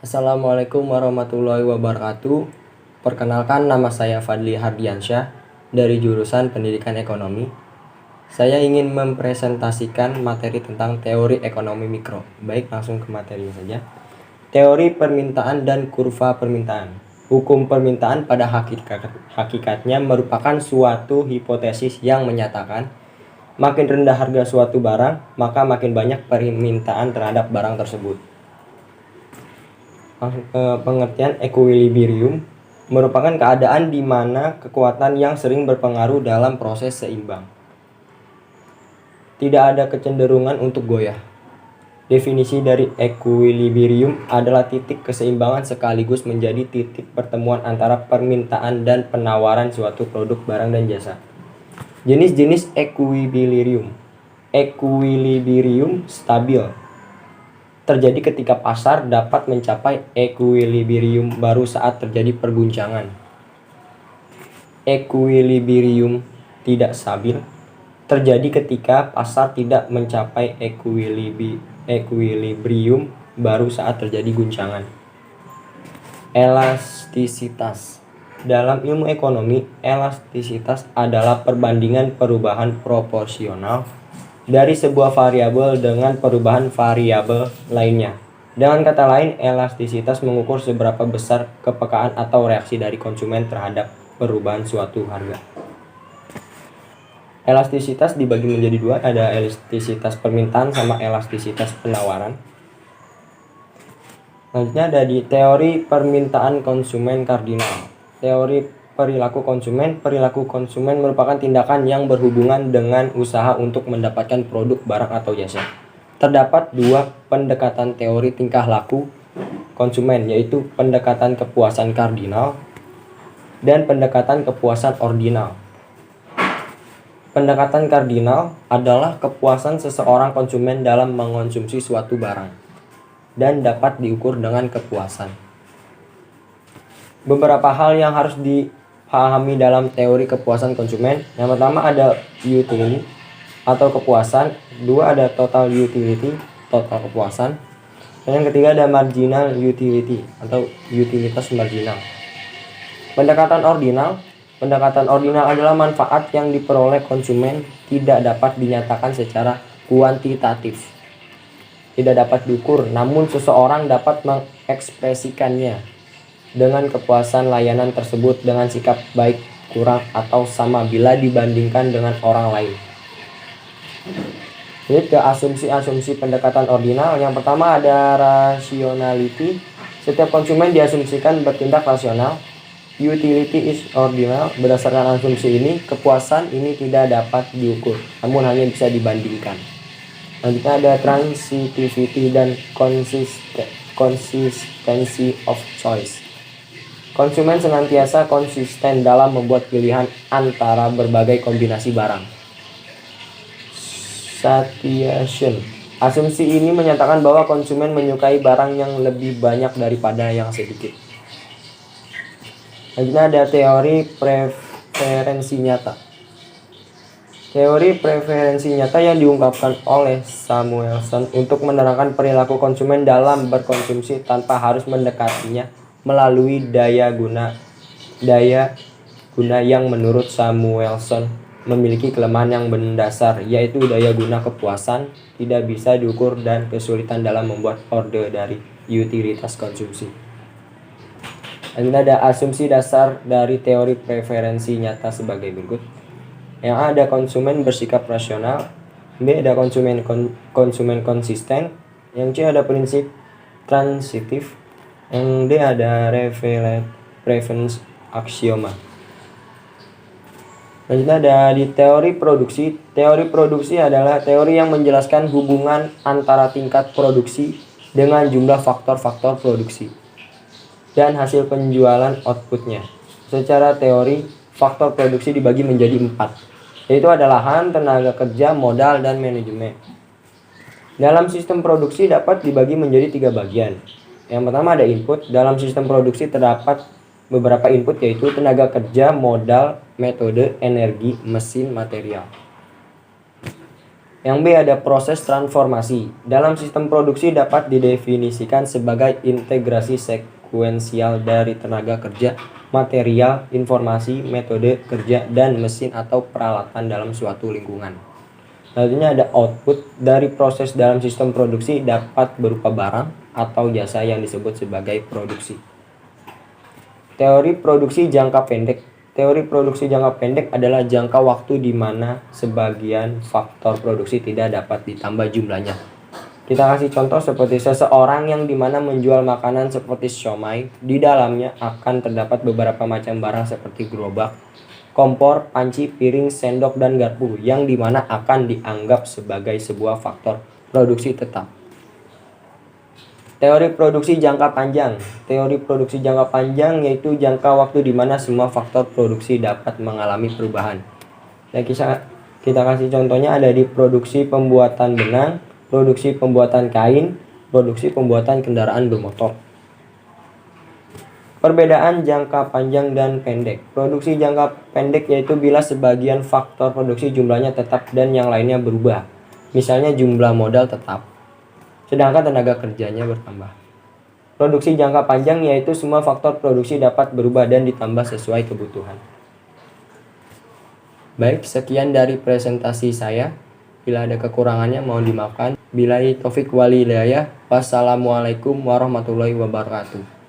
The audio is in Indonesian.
Assalamualaikum warahmatullahi wabarakatuh. Perkenalkan, nama saya Fadli Hardiansyah dari jurusan Pendidikan Ekonomi. Saya ingin mempresentasikan materi tentang teori ekonomi mikro. Baik, langsung ke materinya saja. Teori permintaan dan kurva permintaan. Hukum permintaan pada hakikatnya merupakan suatu hipotesis yang menyatakan makin rendah harga suatu barang, maka makin banyak permintaan terhadap barang tersebut. Pengertian equilibrium merupakan keadaan di mana kekuatan yang sering berpengaruh dalam proses seimbang. Tidak ada kecenderungan untuk goyah. Definisi dari equilibrium adalah titik keseimbangan sekaligus menjadi titik pertemuan antara permintaan dan penawaran suatu produk, barang, dan jasa. Jenis-jenis equilibrium. Equilibrium stabil terjadi ketika pasar dapat mencapai equilibrium baru saat terjadi perguncangan. Equilibrium tidak stabil terjadi ketika pasar tidak mencapai equilibrium baru saat terjadi guncangan. Elastisitas. Dalam ilmu ekonomi, elastisitas adalah perbandingan perubahan proporsional dari sebuah variabel dengan perubahan variabel lainnya. Dengan kata lain, elastisitas mengukur seberapa besar kepekaan atau reaksi dari konsumen terhadap perubahan suatu harga. Elastisitas dibagi menjadi dua, ada elastisitas permintaan sama elastisitas penawaran. Selanjutnya ada di teori permintaan konsumen kardinal. Teori perilaku konsumen merupakan tindakan yang berhubungan dengan usaha untuk mendapatkan produk, barang, atau jasa. Terdapat dua pendekatan teori tingkah laku konsumen, yaitu pendekatan kepuasan kardinal dan pendekatan kepuasan ordinal. Pendekatan kardinal adalah kepuasan seseorang konsumen dalam mengonsumsi suatu barang dan dapat diukur dengan kepuasan. Beberapa hal yang harus dipahami dalam teori kepuasan konsumen. Yang pertama ada utility atau kepuasan. Dua ada total utility, total kepuasan. Dan yang ketiga ada marginal utility atau utilitas marginal. Pendekatan ordinal adalah manfaat yang diperoleh konsumen tidak dapat dinyatakan secara kuantitatif, tidak dapat diukur, namun seseorang dapat mengekspresikannya dengan kepuasan layanan tersebut dengan sikap baik, kurang, atau sama bila dibandingkan dengan orang lain. Jadi ke asumsi-asumsi pendekatan ordinal. Yang pertama ada rationality. Setiap konsumen diasumsikan bertindak rasional. Utility is ordinal. Berdasarkan asumsi ini, kepuasan ini tidak dapat diukur, namun hanya bisa dibandingkan. Selanjutnya ada transitivity dan consistency of choice. Konsumen senantiasa konsisten dalam membuat pilihan antara berbagai kombinasi barang. Satiation. Asumsi ini menyatakan bahwa konsumen menyukai barang yang lebih banyak daripada yang sedikit. Selanjutnya ada teori preferensi nyata. Teori preferensi nyata yang diungkapkan oleh Samuelson untuk menerangkan perilaku konsumen dalam berkonsumsi tanpa harus mendekatinya melalui daya guna yang menurut Samuelson memiliki kelemahan yang mendasar, yaitu daya guna kepuasan tidak bisa diukur dan kesulitan dalam membuat orde dari utilitas konsumsi. Dan ada asumsi dasar dari teori preferensi nyata sebagai berikut. Yang A ada konsumen bersikap rasional, B ada konsumen konsisten, yang C ada prinsip transitif, yang D ada preference axioma. Selanjutnya ada di teori produksi. Teori produksi adalah teori yang menjelaskan hubungan antara tingkat produksi dengan jumlah faktor-faktor produksi dan hasil penjualan outputnya. Secara teori, faktor produksi dibagi menjadi 4, yaitu ada lahan, tenaga kerja, modal, dan manajemen. Dalam sistem produksi dapat dibagi menjadi 3 bagian. Yang pertama ada input. Dalam sistem produksi terdapat beberapa input, yaitu tenaga kerja, modal, metode, energi, mesin, material. Yang B ada proses transformasi. Dalam sistem produksi dapat didefinisikan sebagai integrasi sekuensial dari tenaga kerja, material, informasi, metode kerja, dan mesin atau peralatan dalam suatu lingkungan. Selanjutnya ada output. Dari proses dalam sistem produksi dapat berupa barang atau jasa yang disebut sebagai produksi. Teori produksi jangka pendek. Teori produksi jangka pendek adalah jangka waktu di mana sebagian faktor produksi tidak dapat ditambah jumlahnya. Kita kasih contoh seperti seseorang yang dimana menjual makanan seperti siomay, di dalamnya akan terdapat beberapa macam barang seperti gerobak, kompor, panci, piring, sendok, dan garpu yang dimana akan dianggap sebagai sebuah faktor produksi tetap. Teori produksi jangka panjang. Teori produksi jangka panjang yaitu jangka waktu di mana semua faktor produksi dapat mengalami perubahan. Nah, kita kasih contohnya ada di produksi pembuatan benang, produksi pembuatan kain, produksi pembuatan kendaraan bermotor. Perbedaan jangka panjang dan pendek. Produksi jangka pendek yaitu bila sebagian faktor produksi jumlahnya tetap dan yang lainnya berubah. Misalnya jumlah modal tetap, sedangkan tenaga kerjanya bertambah. Produksi jangka panjang yaitu semua faktor produksi dapat berubah dan ditambah sesuai kebutuhan. Baik, sekian dari presentasi saya. Bila ada kekurangannya mohon dimaafkan. Billahi taufik wal hidayah. Wassalamualaikum warahmatullahi wabarakatuh.